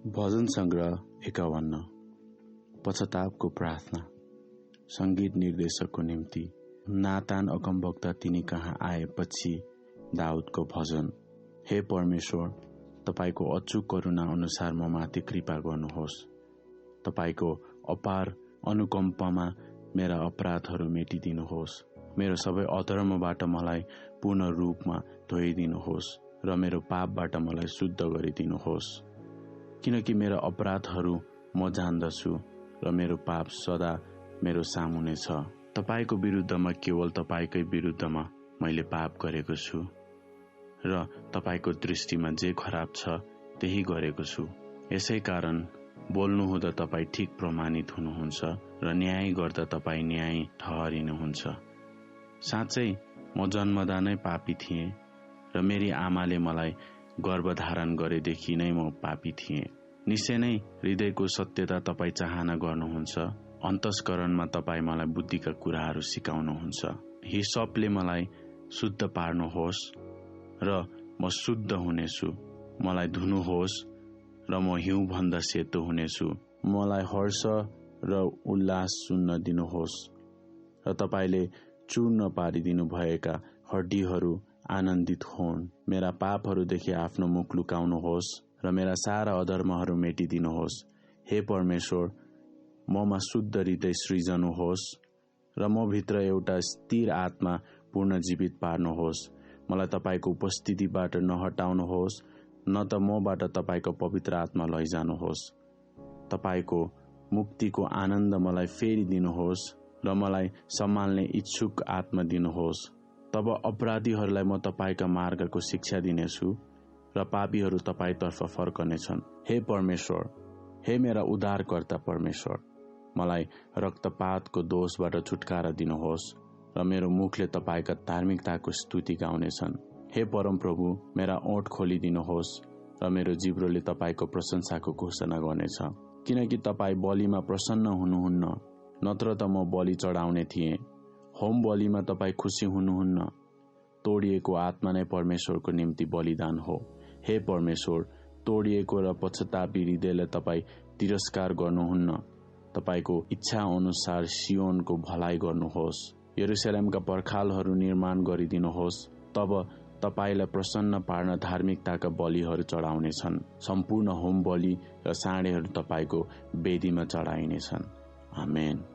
भजन संग्रह 51 पश्चातापको प्रार्थना। संगीत निर्देशकको निम्ति नातान अगमवक तिनी कहाँ आएपछि दाउदको भजन। हे परमेश्वर, तपाईको अचूक करुणा अनुसार म माथि कृपा गर्नुहोस्। तपाईको अपार अनुकम्पमा मेरा अपराधहरू मेटिदिनुहोस्। मेरो सबै अधर्मबाट मलाई पूर्ण रूपमा धोइदिनुहोस् र मेरो पापबाट मलाई शुद्ध गरिदिनुहोस्। किनकि मेरा अपराधहरू म जान्दछु र मेरो पाप सदा मेरो सामुने छ। तपाईको विरुद्धमा केवल तपाईकै विरुद्धमा मैले पाप गरेको छु र तपाईको दृष्टिमा जे खराब छ त्यही गरेको छु। यसै कारण बोल्नु हुँदा तपाई ठिक प्रमाणित हुनुहुन्छ र न्याय गर्दा तपाई न्याय ठहरिनुहुन्छ। साँच्चै म जन्मदा नै पापी थिएँ र मेरी आमाले मलाई गर्भधारण गरेदेखि नै म पापी थिएँ। निश्चय नै हृदयको सत्यता तपाई चाहना गर्नुहुन्छ। अन्तस्करणमा तपाई मलाई बुद्धिका कुराहरू सिकाउनुहुन्छ। हिसपले मलाई शुद्ध पार्नुहोस् र म शुद्ध हुनेछु। मलाई धुनुहोस् र म हिउँ भन्दा सेतो हुनेछु। मलाई हर्ष र उल्लास सुन्न दिनुहोस् र तपाईले चूर्ण पारिदिनु भएका हड्डीहरू आनन्दित होन्। मेरा पापहरूदेखि आफ्नो मुख लुकाउनुहोस् र मेरा सारा अधर्महरू मेटिदिनुहोस्। हे परमेश्वर, ममा शुद्ध हृदय सृजनुहोस् र म भित्र एउटा स्थिर आत्मा पूर्ण जीवित पार्नुहोस्। मलाई तपाईको उपस्थितिबाट नहटाउनुहोस्, न त मबाट तपाईको पवित्र आत्मा लैजानुहोस्। तपाईको मुक्तिको आनन्द मलाई फेरि दिनुहोस् र मलाई सम्हाल्ने इच्छुक आत्मा दिनुहोस्। तब अपराधीहरूलाई म तपाईका मार्गको शिक्षा दिनेछु र पापीहरू तपाईतर्फ फर्कनेछन्। हे परमेश्वर, हे मेरा उद्धारकर्ता परमेश्वर, मलाई रक्तपातको दोषबाट छुटकारा दिनुहोस् र मेरो मुखले तपाईका धार्मिकताको स्तुति गाउनेछन्। हे परम प्रभु, मेरा ओठ खोलिदिनुहोस् र मेरो जिब्रोले तपाईको प्रशंसाको घोषणा गर्नेछ। किनकि तपाई बलिमा प्रसन्न हुनुहुन्न, नत्र त म बलि चढाउने थिएँ। होम बलिमा तपाई खुसी हुनुहुन्न। तोडिएको आत्मा नै परमेश्वरको निम्ति बलिदान हो। हे परमेश्वर, तोडिएको र पश्चातापी हृदयलाई तपाई तिरस्कार गर्नुहुन्न। तपाईको इच्छा अनुसार सियोनको भलाइ गर्नुहोस्। यरुशलेमका पर्खालहरू निर्माण गरिदिनुहोस्। तब तपाईलाई प्रसन्न पार्न धार्मिकताका बलिहरू चढाउनेछन्। सम्पूर्ण होम बलि र साँडेहरू तपाईको वेदीमा चढाइनेछन्। आमेन।